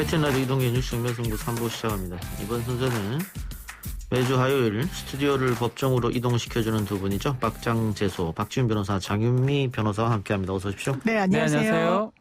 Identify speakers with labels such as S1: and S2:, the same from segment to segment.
S1: 하이튼 라디오 이동의 뉴스 정면승부 3부 시작합니다. 이번 순서는 매주 화요일 스튜디오를 법정으로 이동시켜주는 두 분이죠. 박장재소, 박지훈 변호사, 장윤미 변호사와 함께합니다. 어서 오십시오.
S2: 네, 안녕하세요.
S3: 네, 안녕하세요.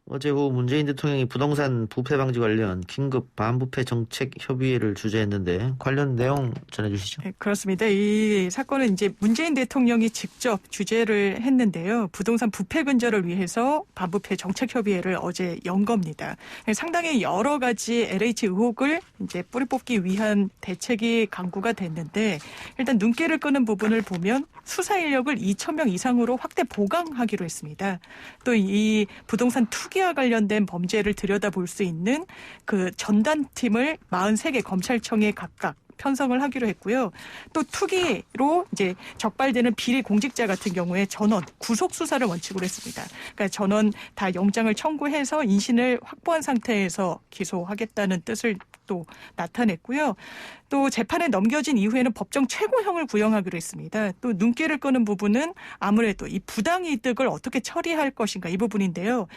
S1: 어제 오후 문재인 대통령이 부동산 부패 방지 관련 긴급 반부패 정책 협의회를 주재했는데 관련 내용 전해주시죠.
S2: 네, 그렇습니다. 이 사건은 이제 문재인 대통령이 직접 주재를 했는데요. 부동산 부패 근절을 위해서 반부패 정책 협의회를 어제 연 겁니다. 상당히 여러 가지 LH 의혹을 이제 뿌리 뽑기 위한 대책이 강구가 됐는데 일단 눈길을 끄는 부분을 보면 수사 인력을 2,000명 이상으로 확대 보강하기로 했습니다. 또 이 부동산 투기와 관련된 범죄를 들여다볼 수 있는 그 전담팀을 43개 검찰청에 각각 편성을 하기로 했고요. 또 투기로 이제 적발되는 비리 공직자 같은 경우에 전원 구속 수사를 원칙으로 했습니다. 그러니까 전원 다 영장을 청구해서 인신을 확보한 상태에서 기소하겠다는 뜻을 또 나타냈고요. 또 재판에 넘겨진 이후에는 법정 최고형을 구형하기로 했습니다. 또 눈길을 끄는 부분은 아무래도 이 부당이득을 어떻게 처리할 것인가 이 부분인데요.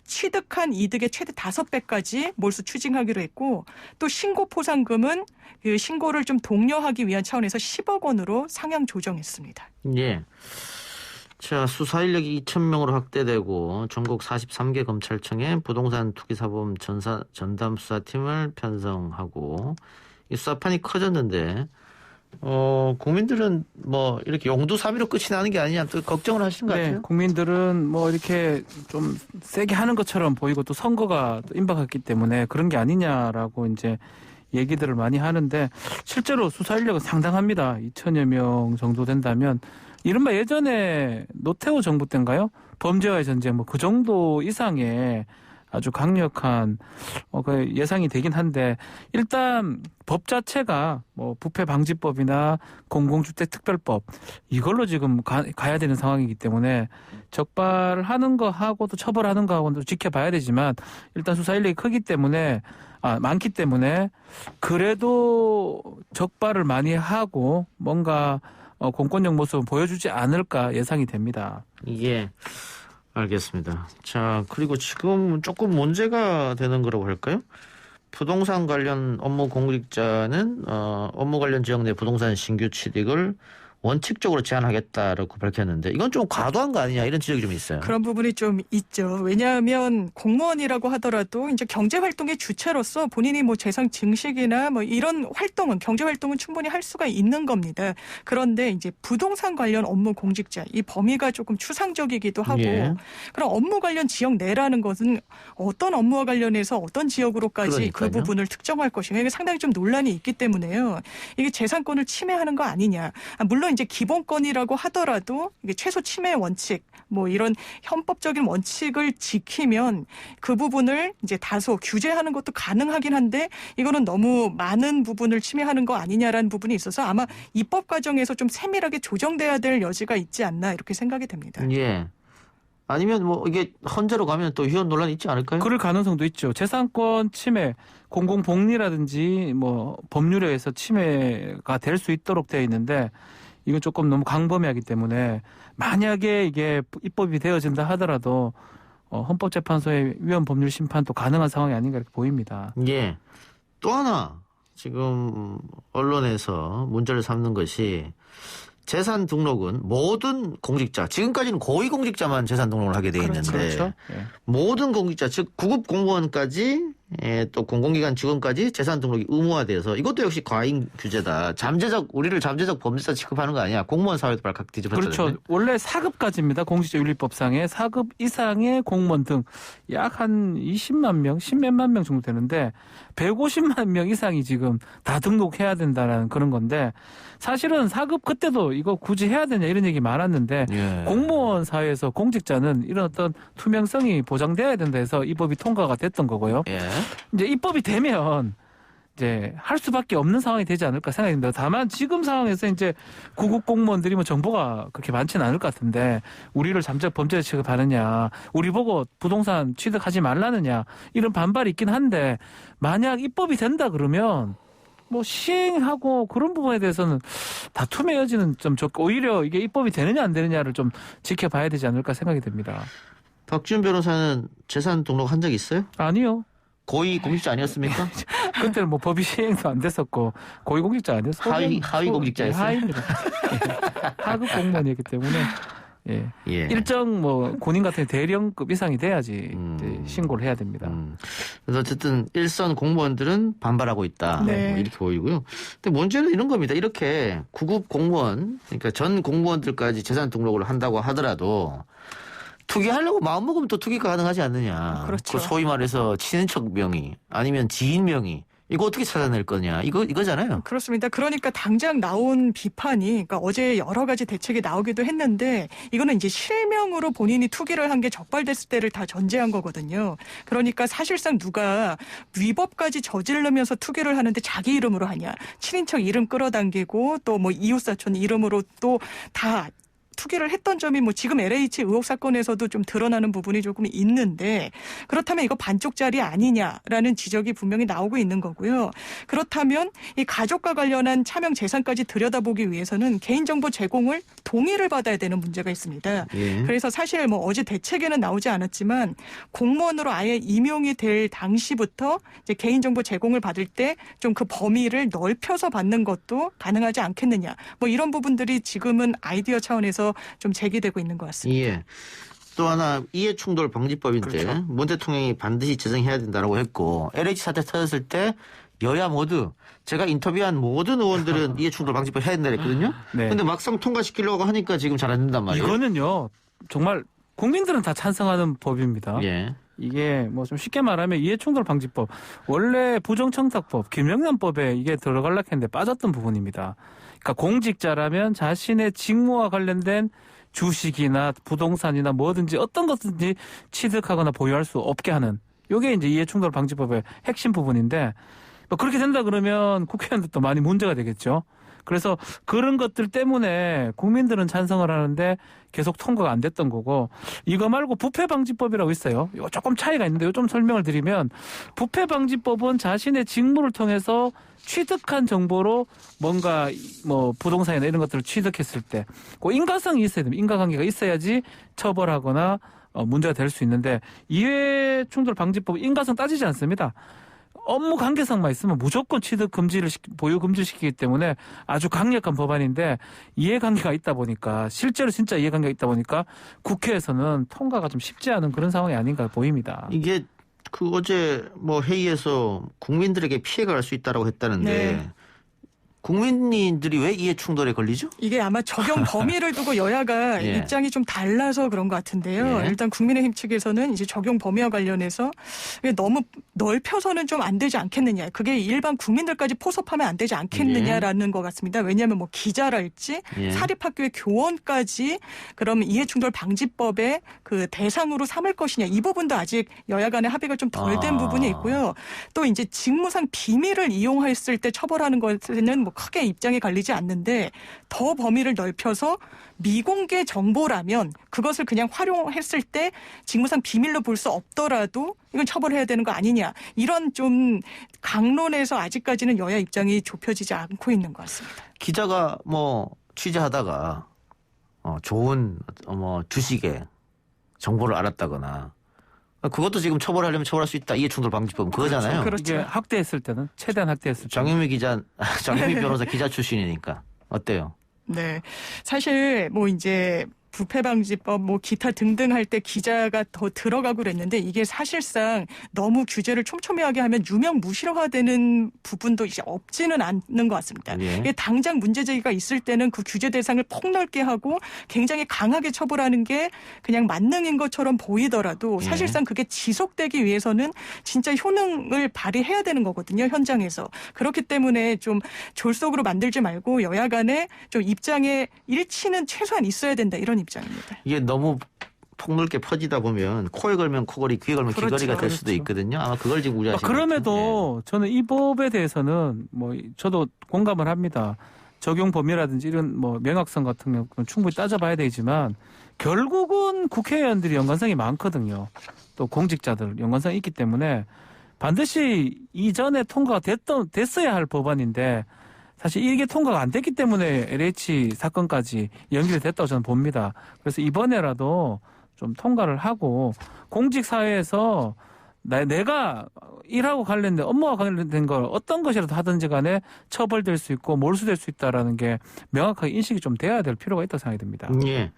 S2: 취득한 이득의 최대 5배까지 몰수 추징하기로 했고 또 신고 포상금은 그 신고를 좀 독려하기 위한 차원에서 10억 원으로 상향 조정했습니다.
S1: 예. 자, 수사 인력이 2,000명으로 확대되고 전국 43개 검찰청에 부동산 투기사범 전담 수사팀을 편성하고 이 수사판이 커졌는데 국민들은 뭐 이렇게 용두사미로 끝이 나는 게 아니냐 또 걱정을 하시는 것 같아요.
S3: 네, 국민들은 뭐 이렇게 좀 세게 하는 것처럼 보이고 또 선거가 또 임박했기 때문에 그런 게 아니냐라고 이제 얘기들을 많이 하는데 실제로 수사 인력은 상당합니다. 2,000여 명 정도 된다면 이른바 예전에 노태우 정부 때인가요? 범죄와의 전쟁 뭐 그 정도 이상의 아주 강력한 그 예상이 되긴 한데 일단 법 자체가 뭐 부패 방지법이나 공공주택 특별법 이걸로 지금 가야 되는 상황이기 때문에 적발하는 거 하고 또 처벌하는 거 하고는 또 지켜봐야 되지만 일단 수사 인력이 크기 때문에 많기 때문에 그래도 적발을 많이 하고 뭔가 공권력 모습을 보여주지 않을까 예상이 됩니다.
S1: 예, 알겠습니다. 자, 그리고 지금 조금 문제가 되는 거라고 할까요? 부동산 관련 업무 공직자는 업무 관련 지역 내 부동산 신규 취득을 원칙적으로 제한하겠다라고 밝혔는데 이건 좀 과도한 거 아니냐 이런 지적이 좀 있어요.
S2: 그런 부분이 좀 있죠. 왜냐하면 공무원이라고 하더라도 이제 경제 활동의 주체로서 본인이 뭐 재산 증식이나 뭐 이런 활동은 경제 활동은 충분히 할 수가 있는 겁니다. 그런데 이제 부동산 관련 업무 공직자 이 범위가 조금 추상적이기도 하고
S1: 예.
S2: 그럼 업무 관련 지역 내라는 것은 어떤 업무와 관련해서 어떤 지역으로까지
S1: 그러니까요.
S2: 그 부분을 특정할 것인가 이게 상당히 좀 논란이 있기 때문에요. 이게 재산권을 침해하는 거 아니냐. 물론 이제 기본권이라고 하더라도 이게 최소 침해 원칙 뭐 이런 헌법적인 원칙을 지키면 그 부분을 이제 다소 규제하는 것도 가능하긴 한데 이거는 너무 많은 부분을 침해하는 거 아니냐라는 부분이 있어서 아마 입법 과정에서 좀 세밀하게 조정돼야 될 여지가 있지 않나 이렇게 생각이 됩니다.
S1: 예. 아니면 뭐 이게 헌재로 가면 또 위헌 논란이 있지 않을까요?
S3: 그럴 가능성도 있죠. 재산권 침해, 공공복리라든지 뭐 법률에 의해서 침해가 될 수 있도록 되어 있는데 이건 조금 너무 광범위하기 때문에 만약에 이게 입법이 되어진다 하더라도 헌법재판소의 위헌 법률 심판도 가능한 상황이 아닌가 이렇게 보입니다.
S1: 예. 또 하나 지금 언론에서 문제를 삼는 것이 재산 등록은 모든 공직자, 지금까지는 고위공직자만 재산 등록을 하게 돼 있는데
S3: 그렇죠. 예.
S1: 모든 공직자, 즉 구급 공무원까지 또 공공기관 직원까지 재산 등록이 의무화돼서 이것도 역시 과잉 규제다. 우리를 잠재적 범죄자 취급하는 거 아니야. 공무원 사회도 발칵 뒤집었잖아요.
S3: 그렇죠. 원래 4급까지입니다. 공직자윤리법상에 4급 이상의 공무원 등 약 한 20만 명, 10몇만 명 정도 되는데 150만 명 이상이 지금 다 등록해야 된다는 그런 건데 사실은 4급 그때도 이거 굳이 해야 되냐 이런 얘기 많았는데
S1: 예.
S3: 공무원 사회에서 공직자는 이런 어떤 투명성이 보장돼야 된다 해서 이 법이 통과가 됐던 거고요.
S1: 예.
S3: 이제 입법이 되면 이제 할 수밖에 없는 상황이 되지 않을까 생각이 듭니다. 다만 지금 상황에서 이제 구급 공무원들이 뭐 정보가 그렇게 많지는 않을 것 같은데 우리를 잠재적 범죄자 취급하느냐, 우리 보고 부동산 취득하지 말라느냐 이런 반발이 있긴 한데 만약 입법이 된다 그러면 뭐 시행하고 그런 부분에 대해서는 다툼의 여지는 좀 적고 오히려 이게 입법이 되느냐 안 되느냐를 좀 지켜봐야 되지 않을까 생각이 듭니다.
S1: 박지훈 변호사는 재산 등록 한 적 있어요?
S3: 아니요.
S1: 고위공직자 아니었습니까?
S3: 그때는 뭐 법이 시행도 안 됐었고 고위공직자 아니었어요.
S1: 하위공직자였어요.
S3: 하위입니다. 하급 공무원이었기 때문에 예.
S1: 예.
S3: 일정 뭐 군인 같은 대령급 이상이 돼야지 이제 신고를 해야 됩니다.
S1: 그래서 어쨌든 일선 공무원들은 반발하고 있다.
S2: 네.
S1: 뭐 이렇게 보이고요. 근데 문제는 이런 겁니다. 이렇게 구급 공무원, 그러니까 전 공무원들까지 재산 등록을 한다고 하더라도 투기하려고 마음먹으면 또 투기가 가능하지 않느냐.
S2: 그렇죠.
S1: 그 소위 말해서 친인척 명의 아니면 지인 명의. 이거 어떻게 찾아낼 거냐. 이거잖아요.
S2: 그렇습니다. 그러니까 당장 나온 비판이, 그러니까 어제 여러 가지 대책이 나오기도 했는데 이거는 이제 실명으로 본인이 투기를 한 게 적발됐을 때를 다 전제한 거거든요. 그러니까 사실상 누가 위법까지 저지르면서 투기를 하는데 자기 이름으로 하냐, 친인척 이름 끌어당기고 또 뭐 이웃사촌 이름으로 또 다 투기를 했던 점이 뭐 지금 LH 의혹 사건에서도 좀 드러나는 부분이 조금 있는데, 그렇다면 이거 반쪽짜리 아니냐라는 지적이 분명히 나오고 있는 거고요. 그렇다면 이 가족과 관련한 차명 재산까지 들여다보기 위해서는 개인정보 제공을 동의를 받아야 되는 문제가 있습니다.
S1: 예.
S2: 그래서 사실 뭐 어제 대책에는 나오지 않았지만 공무원으로 아예 임용이 될 당시부터 이제 개인정보 제공을 받을 때 좀 그 범위를 넓혀서 받는 것도 가능하지 않겠느냐. 뭐 이런 부분들이 지금은 아이디어 차원에서 좀 제기되고 있는 것 같습니다.
S1: 예. 또 하나 이해충돌 방지법인데
S3: 그렇죠.
S1: 문 대통령이 반드시 제정해야 된다고 했고 LH 사태 터졌을 때 여야 모두 제가 인터뷰한 모든 의원들은 이해충돌 방지법 해야 된다 그랬거든요.
S3: 네.
S1: 근데 막상 통과시키려고 하니까 지금 잘 안 된단 말이에요.
S3: 이거는요 정말 국민들은 다 찬성하는 법입니다.
S1: 예.
S3: 이게 뭐 좀 쉽게 말하면 이해충돌 방지법, 원래 부정청탁법, 김영란법에 이게 들어가려고 했는데 빠졌던 부분입니다. 그러니까 공직자라면 자신의 직무와 관련된 주식이나 부동산이나 뭐든지 어떤 것든지 취득하거나 보유할 수 없게 하는, 이게 이제 이해충돌 방지법의 핵심 부분인데, 뭐 그렇게 된다 그러면 국회의원들도 많이 문제가 되겠죠. 그래서 그런 것들 때문에 국민들은 찬성을 하는데 계속 통과가 안 됐던 거고, 이거 말고 부패방지법이라고 있어요. 이거 조금 차이가 있는데 이거 좀 설명을 드리면, 부패방지법은 자신의 직무를 통해서 취득한 정보로 뭔가 뭐 부동산이나 이런 것들을 취득했을 때 그 인과성이 있어야 됩니다. 인과관계가 있어야지 처벌하거나 문제가 될 수 있는데, 이해충돌방지법은 인과성 따지지 않습니다. 업무 관계상만 있으면 무조건 취득 금지를 보유 금지시키기 때문에 아주 강력한 법안인데, 이해관계가 있다 보니까, 실제로 진짜 이해관계가 있다 보니까 국회에서는 통과가 좀 쉽지 않은 그런 상황이 아닌가 보입니다.
S1: 이게 그 어제 뭐 회의에서 국민들에게 피해가 갈 수 있다라고 했다는데
S2: 네.
S1: 국민들이 왜 이해 충돌에 걸리죠?
S2: 이게 아마 적용 범위를 두고 여야가
S1: 예.
S2: 입장이 좀 달라서 그런 것 같은데요.
S1: 예.
S2: 일단 국민의힘 측에서는 이제 적용 범위와 관련해서 이게 너무 넓혀서는 좀 안 되지 않겠느냐. 그게 일반 국민들까지 포섭하면 안 되지 않겠느냐라는 것 같습니다. 왜냐하면 뭐 기자랄지
S1: 예.
S2: 사립학교의 교원까지 그럼 이해충돌 방지법의 그 대상으로 삼을 것이냐. 이 부분도 아직 여야 간의 합의가 좀 덜 된 부분이 있고요. 또 이제 직무상 비밀을 이용했을 때 처벌하는 것에는 뭐 크게 입장이 갈리지 않는데, 더 범위를 넓혀서 미공개 정보라면 그것을 그냥 활용했을 때 직무상 비밀로 볼 수 없더라도 이건 처벌해야 되는 거 아니냐. 이런 좀 강론에서 아직까지는 여야 입장이 좁혀지지 않고 있는 것 같습니다.
S1: 기자가 뭐 취재하다가 좋은 뭐 주식의 정보를 알았다거나, 그것도 지금 처벌하려면 처벌할 수 있다. 이해충돌 방지법은 그거잖아요.
S2: 그렇죠.
S3: 이게 학대했을 때는, 최대한 학대했을 때는.
S1: 장유미 변호사 기자 출신이니까 어때요?
S2: 네. 사실 뭐 이제 부패방지법 뭐 기타 등등 할 때 기자가 더 들어가고 그랬는데, 이게 사실상 너무 규제를 촘촘하게 하면 유명무실화되는 부분도 이제 없지는 않는 것 같습니다.
S1: 예.
S2: 이게 당장 문제 제기가 있을 때는 그 규제 대상을 폭넓게 하고 굉장히 강하게 처벌하는 게 그냥 만능인 것처럼 보이더라도, 사실상 그게 지속되기 위해서는 진짜 효능을 발휘해야 되는 거거든요, 현장에서. 그렇기 때문에 좀 졸속으로 만들지 말고 여야 간에 좀 입장의 일치는 최소한 있어야 된다, 이런 입장입니다.
S1: 이게 너무 폭넓게 퍼지다 보면 코에 걸면 코걸이, 귀에 걸면
S2: 그렇죠.
S1: 귀걸이가 될 수도
S3: 그렇죠.
S1: 있거든요. 아마 그걸 지금 우려하시는
S3: 그럼에도 저는 이 법에 대해서는 뭐 저도 공감을 합니다. 적용 범위라든지 이런 뭐 명확성 같은 경우는 충분히 따져봐야 되지만, 결국은 국회의원들이 연관성이 많거든요. 또 공직자들 연관성이 있기 때문에 반드시 이전에 통과가 됐어야 할 법안인데, 사실 이게 통과가 안 됐기 때문에 LH 사건까지 연결이 됐다고 저는 봅니다. 그래서 이번에라도 좀 통과를 하고 공직사회에서 내가 일하고 관련된 업무와 관련된 걸 어떤 것이라도 하든지 간에 처벌될 수 있고 몰수될 수 있다라는 게 명확하게 인식이 좀 돼야 될 필요가 있다고 생각이 듭니다.
S1: 예.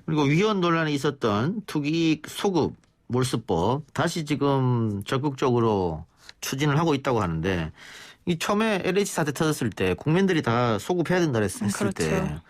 S1: 그리고 위헌 논란이 있었던 투기 소급 몰수법 다시 지금 적극적으로 추진을 하고 있다고 하는데 이 처음에 LH 사태 터졌을 때 국민들이 다 소급해야 된다 했을
S2: 그렇죠.
S1: 때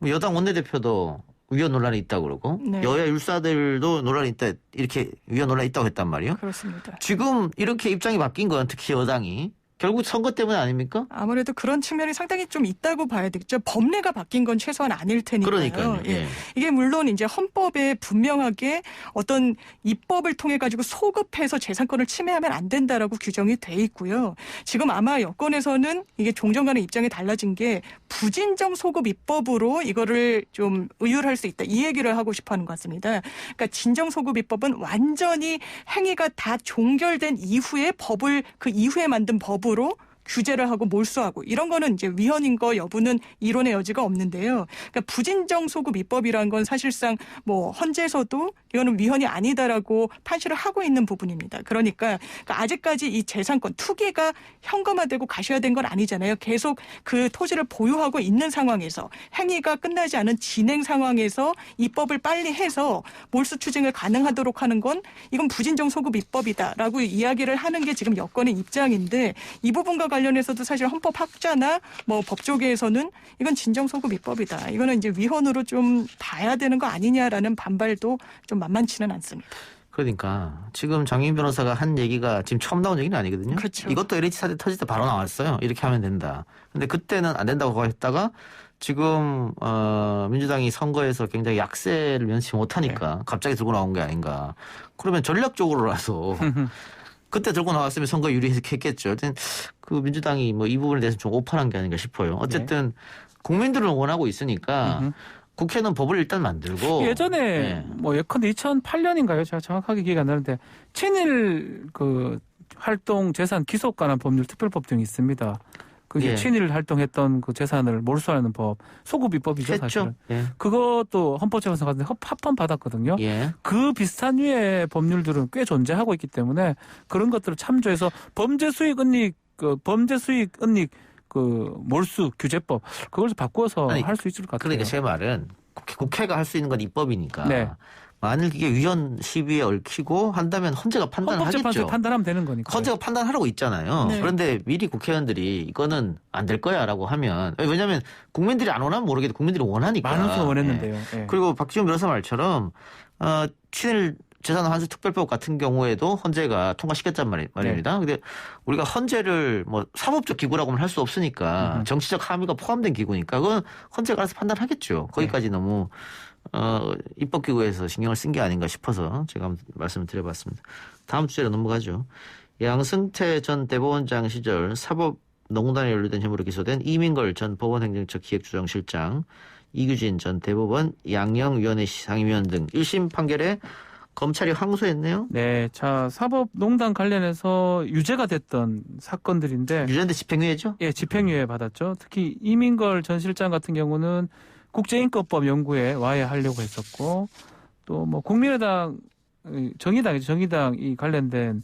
S1: 뭐 여당 원내대표도 위헌 논란이 있다고 그러고
S2: 네.
S1: 여야 율사들도 논란이 있다 이렇게 위헌 논란이 있다고 했단 말이에요.
S2: 그렇습니다.
S1: 지금 이렇게 입장이 바뀐 건 특히 여당이 결국 선거 때문 아닙니까?
S2: 아무래도 그런 측면이 상당히 좀 있다고 봐야 되겠죠. 법례가 바뀐 건 최소한 아닐 테니까요.
S1: 그러니까요. 예.
S2: 이게 물론 이제 헌법에 분명하게 어떤 입법을 통해 가지고 소급해서 재산권을 침해하면 안 된다라고 규정이 돼 있고요. 지금 아마 여권에서는 이게 종전 간의 입장이 달라진 게 부진정 소급 입법으로 이거를 좀 의율할 수 있다. 이 얘기를 하고 싶어 하는 것 같습니다. 그러니까 진정 소급 입법은 완전히 행위가 다 종결된 이후에 법을 그 이후에 만든 법으로 규제를 하고 몰수하고 이런 거는 이제 위헌인 거 여부는 이론의 여지가 없는데요. 그러니까 부진정 소급 입법이라는 건 사실상 뭐 헌재에서도 이거는 위헌이 아니다라고 판시를 하고 있는 부분입니다. 그러니까 아직까지 이 재산권 투기가 현금화되고 가시화된 건 아니잖아요. 계속 그 토지를 보유하고 있는 상황에서 행위가 끝나지 않은 진행 상황에서 입법을 빨리 해서 몰수 추징을 가능하도록 하는 건 이건 부진정 소급 입법이다라고 이야기를 하는 게 지금 여권의 입장인데 이 부분과 관련해서도 사실 헌법학자나 뭐 법조계에서는 이건 진정소급 입법이다. 이거는 이제 위헌으로 좀 봐야 되는 거 아니냐라는 반발도 좀 만만치는 않습니다.
S1: 그러니까 지금 장인 변호사가 한 얘기가 지금 처음 나온 얘기는 아니거든요.
S2: 그렇죠.
S1: 이것도 LH 사태 터질 때 바로 나왔어요. 이렇게 하면 된다. 근데 그때는 안 된다고 했다가 지금 민주당이 선거에서 굉장히 약세를 면치 못하니까 갑자기 들고 나온 게 아닌가. 그러면 전략적으로라서 그때 들고 나왔으면 선거 유리했겠죠. 그 민주당이 뭐 이 부분에 대해서 좀 오판한 게 아닌가 싶어요. 어쨌든 국민들은 원하고 있으니까 국회는 법을 일단 만들고
S3: 예전에
S1: 네.
S3: 뭐 예컨대 2008년인가요? 제가 정확하게 기억이 안 나는데 친일 그 활동 재산 기속 관한 법률 특별법 등이 있습니다. 그게
S1: 예.
S3: 친일 활동했던 그 재산을 몰수하는 법, 소급 입법이죠, 사실은.
S1: 예.
S3: 그것도 헌법재판소 갔는데 합헌 받았거든요.
S1: 예.
S3: 그 비슷한 류의 법률들은 꽤 존재하고 있기 때문에 그런 것들을 참조해서 범죄 수익 은닉 그 몰수 규제법 그걸 바꿔서 할 수 있을 것 같아요.
S1: 그러니까 제 말은 국회가 할 수 있는 건 입법이니까.
S3: 네.
S1: 만일 이게 위헌 시비에 얽히고 한다면 헌재가 판단을
S3: 헌법재판소에
S1: 하겠죠.
S3: 판단하면 되는 거니까.
S1: 헌재가 판단하라고 있잖아요.
S2: 네.
S1: 그런데 미리 국회의원들이 이거는 안 될 거야라고 하면 왜냐하면 국민들이 안 원하면 모르겠는데 국민들이 원하니까.
S3: 많은 수가 원했는데요.
S1: 예.
S3: 예.
S1: 그리고 박지원 변호사 말처럼 친일 재산 환수 특별법 같은 경우에도 헌재가 통과시켰단 말입니다. 근데 우리가 헌재를 뭐 사법적 기구라고는 할 수 없으니까 정치적 함의가 포함된 기구니까 그건 헌재가 알아서 판단하겠죠. 거기까지 너무 입법기구에서 신경을 쓴 게 아닌가 싶어서 제가 한번 말씀을 드려봤습니다. 다음 주제로 넘어가죠. 양승태 전 대법원장 시절 사법농단에 연루된 혐의로 기소된 이민걸 전 법원행정처 기획조정실장, 이규진 전 대법원 양형위원회 상임위원 등 1심 판결에 검찰이 항소했네요.
S3: 네, 자 사법농단 관련해서 유죄가 됐던 사건들인데
S1: 유죄인데 집행유예죠?
S3: 예, 집행유예 받았죠. 특히 이민걸 전 실장 같은 경우는 국제인권법 연구에 와해하려고 했었고 또 뭐 국민의당 정의당이 관련된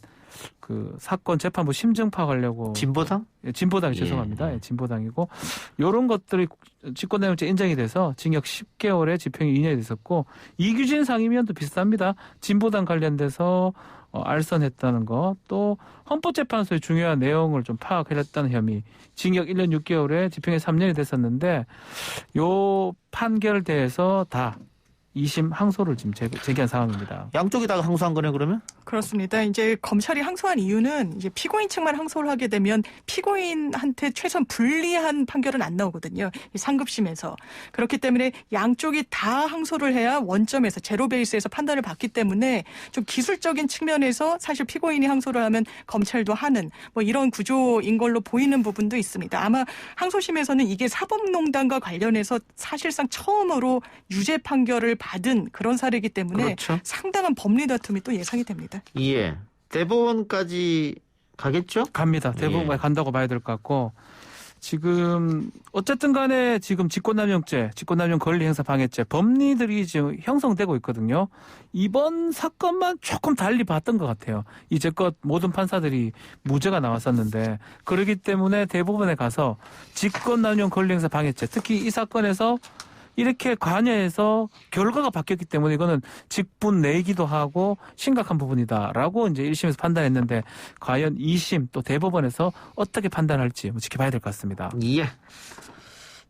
S3: 그 사건 재판부 심증 파악하려고
S1: 진보당?
S3: 예, 진보당이 죄송합니다. 예, 진보당이고 이런 것들이 직권남용죄 인정이 돼서 징역 10개월에 집행이 2년이 됐었고 이규진 상임위원도 비슷합니다. 진보당 관련돼서 알선했다는 거 또 헌법재판소의 중요한 내용을 좀 파악했다는 혐의 징역 1년 6개월에 집행이 3년이 됐었는데 요 판결에 대해서 다 2심 항소를 지금 제기한 상황입니다.
S1: 양쪽이 다 항소한 거네 그러면?
S2: 그렇습니다. 이제 검찰이 항소한 이유는 이제 피고인 측만 항소를 하게 되면 피고인한테 최소한 불리한 판결은 안 나오거든요. 이 상급심에서. 그렇기 때문에 양쪽이 다 항소를 해야 원점에서 제로 베이스에서 판단을 받기 때문에 좀 기술적인 측면에서 사실 피고인이 항소를 하면 검찰도 하는 뭐 이런 구조인 걸로 보이는 부분도 있습니다. 아마 항소심에서는 이게 사법농단과 관련해서 사실상 처음으로 유죄 판결을 받은 그런 사례이기 때문에
S1: 그렇죠.
S2: 상당한 법리 다툼이 또 예상이 됩니다.
S1: 예. 대법원까지 가겠죠?
S3: 갑니다. 대법원까지
S1: 예.
S3: 간다고 봐야 될 것 같고 지금 어쨌든 간에 지금 직권남용죄, 직권남용 권리행사 방해죄 법리들이 지금 형성되고 있거든요. 이번 사건만 조금 달리 봤던 것 같아요. 이제껏 모든 판사들이 무죄가 나왔었는데 그렇기 때문에 대부분에 가서 직권남용 권리행사 방해죄 특히 이 사건에서 이렇게 관여해서 결과가 바뀌었기 때문에 이거는 직분 내기도 하고 심각한 부분이다라고 이제 1심에서 판단했는데 과연 2심 또 대법원에서 어떻게 판단할지 지켜봐야 될 것 같습니다.
S1: 예.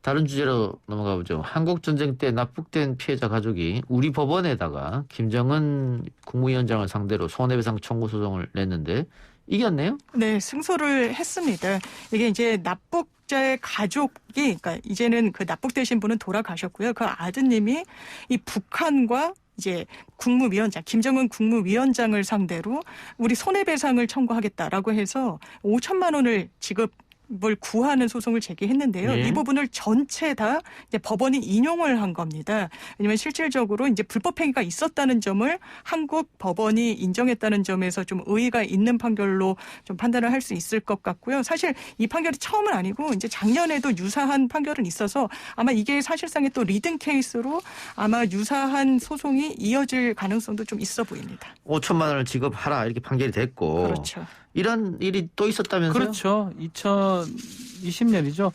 S1: 다른 주제로 넘어가 보죠. 한국전쟁 때 납북된 피해자 가족이 우리 법원에다가 김정은 국무위원장을 상대로 손해배상 청구 소송을 냈는데 이겼네요?
S2: 네, 승소를 했습니다. 이게 이제 납북자의 가족이, 그러니까 이제는 그 납북되신 분은 돌아가셨고요. 그 아드님이 이 북한과 이제 국무위원장, 김정은 국무위원장을 상대로 우리 손해배상을 청구하겠다라고 해서 5천만 원을 지급을 구하는 소송을 제기했는데요.
S1: 예.
S2: 이 부분을 전체 다 이제 법원이 인용을 한 겁니다. 왜냐하면 실질적으로 이제 불법행위가 있었다는 점을 한국 법원이 인정했다는 점에서 좀 의의가 있는 판결로 좀 판단을 할 수 있을 것 같고요. 사실 이 판결이 처음은 아니고 이제 작년에도 유사한 판결은 있어서 아마 이게 사실상의 또 리딩 케이스로 아마 유사한 소송이 이어질 가능성도 좀 있어 보입니다.
S1: 5천만 원을 지급하라 이렇게 판결이 됐고
S2: 그렇죠.
S1: 이런 일이 또 있었다면서요?
S3: 그렇죠. 2020년이죠.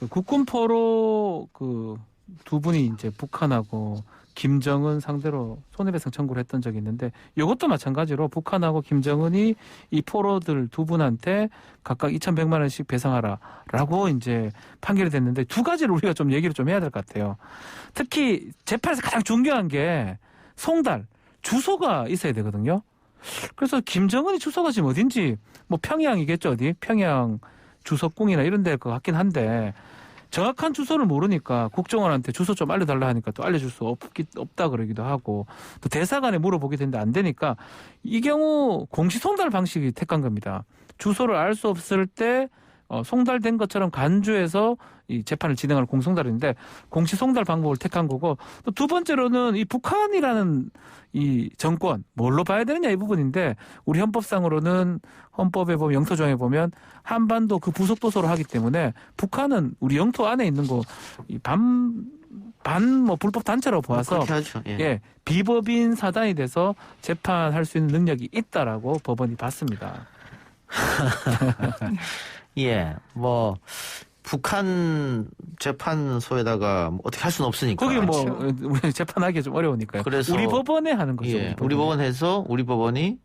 S3: 국군포로 그 두 분이 이제 북한하고 김정은 상대로 손해배상 청구를 했던 적이 있는데 이것도 마찬가지로 북한하고 김정은이 이 포로들 두 분한테 각각 2,100만 원씩 배상하라라고 이제 판결이 됐는데 두 가지를 우리가 좀 얘기를 좀 해야 될 것 같아요. 특히 재판에서 가장 중요한 게 송달, 주소가 있어야 되거든요. 그래서 김정은이 주소가 지금 어딘지 뭐 평양이겠죠. 어디? 평양 주석궁이나 이런 데일 것 같긴 한데 정확한 주소를 모르니까 국정원한테 주소 좀 알려달라 하니까 또 알려줄 수 없다 그러기도 하고 또 대사관에 물어보게 되는데 안 되니까 이 경우 공시 송달 방식이 택한 겁니다. 주소를 알 수 없을 때 송달된 것처럼 간주해서 이 재판을 진행할 공송달인데 공시 송달 방법을 택한 거고 또 두 번째로는 이 북한이라는 이 정권 뭘로 봐야 되느냐 이 부분인데 우리 헌법상으로는 헌법에 보면 영토조항에 보면 한반도 그 부속 도서로 하기 때문에 북한은 우리 영토 안에 있는 거 이 뭐 불법 단체라고 보아서
S1: 그렇게 하죠. 예.
S3: 예, 비법인 사단이 돼서 재판할 수 있는 능력이 있다라고 법원이 봤습니다.
S1: 예, 뭐 북한 재판소에다가 뭐 어떻게 할 수는 없으니까.
S3: 거기 뭐
S2: 그렇죠.
S3: 우리 재판하기 좀 어려우니까요.
S1: 그래서
S3: 우리 법원에 하는 거죠.
S1: 예, 우리 법원에서 우리 법원이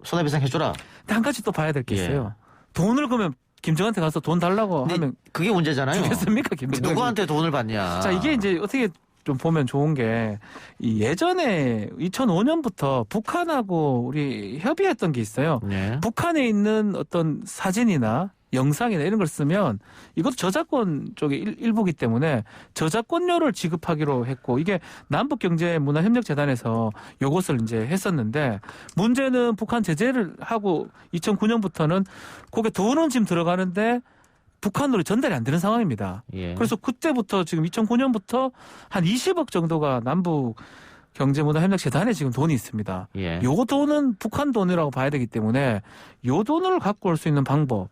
S1: 손해배상 해줘라.
S3: 근데 한 가지 또 봐야 될 게
S1: 예.
S3: 있어요. 돈을 그러면 김정한테 가서 돈 달라고
S1: 근데
S3: 하면
S1: 그게 문제잖아요.
S3: 주겠습니까, 김정은?
S1: 누구한테 돈을 받냐.
S3: 자, 이게 이제 어떻게 좀 보면 좋은 게 이 예전에 2005년부터 북한하고 우리 협의했던 게 있어요.
S1: 예.
S3: 북한에 있는 어떤 사진이나 영상이나 이런 걸 쓰면 이것도 저작권 쪽의 일부기 때문에 저작권료를 지급하기로 했고 이게 남북경제문화협력재단에서 이것을 이제 했었는데 문제는 북한 제재를 하고 2009년부터는 거기에 돈은 지금 들어가는데 북한으로 전달이 안 되는 상황입니다.
S1: 예.
S3: 그래서 그때부터 지금 2009년부터 한 20억 정도가 남북 경제문화협력재단에 지금 돈이 있습니다.
S1: 예.
S3: 요 돈은 북한 돈이라고 봐야 되기 때문에 요 돈을 갖고 올 수 있는 방법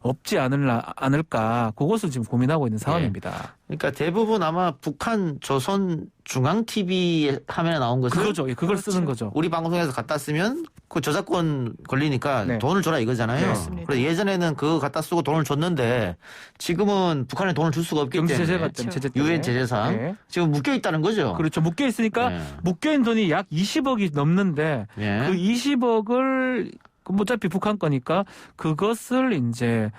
S3: 없지 않을까 그것을 지금 고민하고 있는 상황입니다.
S1: 그러니까 대부분 아마 북한 조선 중앙 TV 화면에 나온 것을
S3: 그거죠. 예, 그걸
S2: 그렇죠.
S3: 쓰는 거죠.
S1: 우리 방송에서 갖다 쓰면 그 저작권 걸리니까
S3: 네.
S1: 돈을 줘라 이거잖아요.
S2: 그렇습니다.
S1: 그래서 예전에는 그거 갖다 쓰고 돈을 줬는데 지금은 북한에 돈을 줄 수가 없기
S3: 경제
S1: 때문에
S3: 제재가 때문에 제재 때문에.
S1: 유엔 제재상
S3: 예.
S1: 지금 묶여 있다는 거죠.
S3: 그렇죠. 묶여 있으니까
S1: 예.
S3: 묶여 있는 돈이 약 20억이 넘는데
S1: 예.
S3: 그 20억을 어차피 북한 거니까 그것을 이제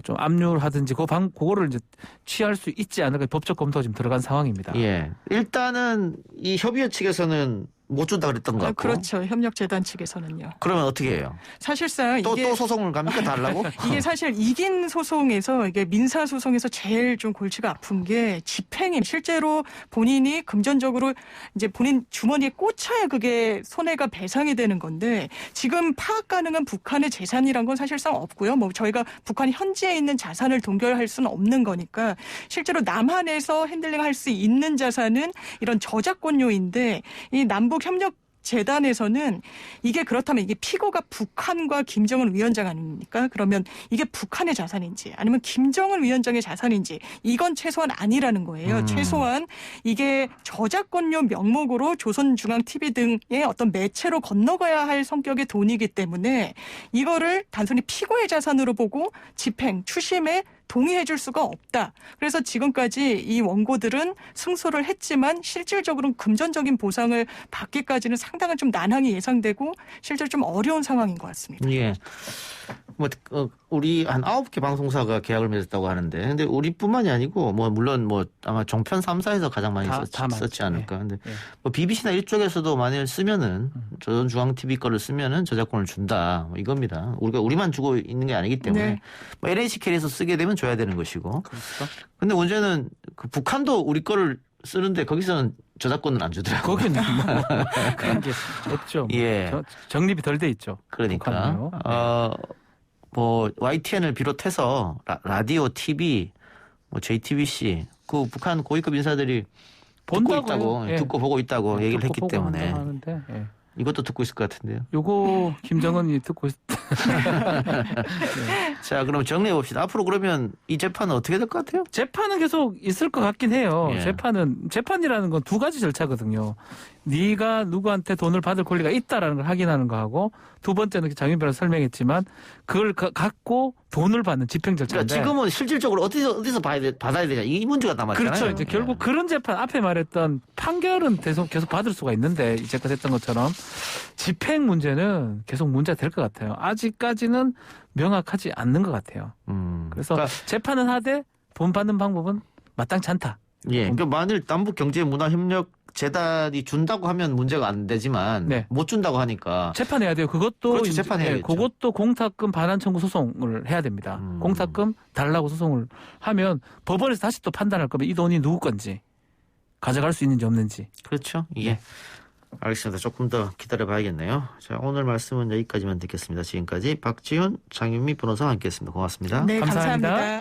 S3: 좀 압류하든지 그거를 이제 취할 수 있지 않을까 법적 검토가 지금 들어간 상황입니다.
S1: 예. 일단은 이 협의회 측에서는 못 준다 그랬던 것 같고.
S2: 그렇죠. 협력재단 측에서는요.
S1: 그러면 어떻게 해요?
S2: 사실상
S1: 또
S2: 이게
S1: 소송을 갑니까? 달라고?
S2: 이게 사실 이긴 소송에서 이게 민사 소송에서 제일 좀 골치가 아픈 게 집행임. 실제로 본인이 금전적으로 이제 본인 주머니에 꽂혀야 그게 손해가 배상이 되는 건데 지금 파악 가능한 북한의 재산이란 건 사실상 없고요. 뭐 저희가 북한이 현지에 있는 자산을 동결할 수는 없는 거니까 실제로 남한에서 핸들링할 수 있는 자산은 이런 저작권료인데 이 남북 협력 재단에서는 이게 그렇다면 이게 피고가 북한과 김정은 위원장 아닙니까? 그러면 이게 북한의 자산인지 아니면 김정은 위원장의 자산인지 이건 최소한 아니라는 거예요. 최소한 이게 저작권료 명목으로 조선중앙TV 등의 어떤 매체로 건너가야 할 성격의 돈이기 때문에 이거를 단순히 피고의 자산으로 보고 집행, 추심에 동의해 줄 수가 없다. 그래서 지금까지 이 원고들은 승소를 했지만 실질적으로는 금전적인 보상을 받기까지는 상당한 좀 난항이 예상되고 실제로 좀 어려운 상황인 것 같습니다.
S1: 예. 우리 한 9개 방송사가 계약을 맺었다고 하는데, 근데 우리뿐만이 아니고, 물론 아마 종편 3사에서 가장 많이 썼지 않을까. 근데 BBC나 이쪽에서도 만일 쓰면은, 조선중앙TV 거를 쓰면은 저작권을 준다. 이겁니다. 우리만 주고 있는 게 아니기 때문에. 네. NHK에서 쓰게 되면 줘야 되는 것이고.
S3: 그렇죠.
S1: 근데 문제는 북한도 우리 거를 쓰는데 거기서는 저작권은 안 주더라고요.
S3: 거기는 그런 게 없죠.
S1: 예.
S3: 정립이 덜 돼 있죠.
S1: 그러니까. YTN을 비롯해서 라디오, TV, JTBC, 그 북한 고위급 인사들이 듣고 있다고, 듣고 보고 있다고 얘기를 했기 때문에.
S3: 하는데,
S1: 이것도 듣고 있을 것 같은데요.
S3: 요거 김정은이 듣고 있.
S1: 네. 자, 그럼 정리해 봅시다. 앞으로 그러면 이 재판은 어떻게 될 것 같아요?
S3: 재판은 계속 있을 것 같긴 해요.
S1: 예.
S3: 재판이라는 건 두 가지 절차거든요. 네가 누구한테 돈을 받을 권리가 있다라는 걸 확인하는 거하고, 두 번째는 장윤배가 설명했지만 그걸 갖고 돈을 받는 집행 절차인데.
S1: 그러니까 지금은 실질적으로 어디서 받아야 되냐 이 문제가 남았잖아요.
S3: 그렇죠. 이제 결국 그런 재판 앞에 말했던 판결은 계속 받을 수가 있는데 이제까지 했던 것처럼 집행 문제는 계속 문제가 될 것 같아요. 아직까지는 명확하지 않는 것 같아요. 그래서 그러니까 재판은 하되 돈 받는 방법은 마땅치 않다.
S1: 예. 그러니까 만일 남북경제문화협력 재단이 준다고 하면 문제가 안 되지만 못 준다고 하니까
S3: 재판해야 돼요. 그것도
S1: 그렇죠, 재판해야겠죠.
S3: 그것도 공탁금 반환 청구 소송을 해야 됩니다. 공탁금 달라고 소송을 하면 법원에서 다시 또 판단할 거면 이 돈이 누구 건지 가져갈 수 있는지 없는지.
S1: 그렇죠. 예. 알겠습니다. 조금 더 기다려 봐야겠네요. 자, 오늘 말씀은 여기까지만 듣겠습니다. 지금까지 박지훈, 장윤미 변호사와 함께했습니다. 고맙습니다.
S2: 네, 감사합니다.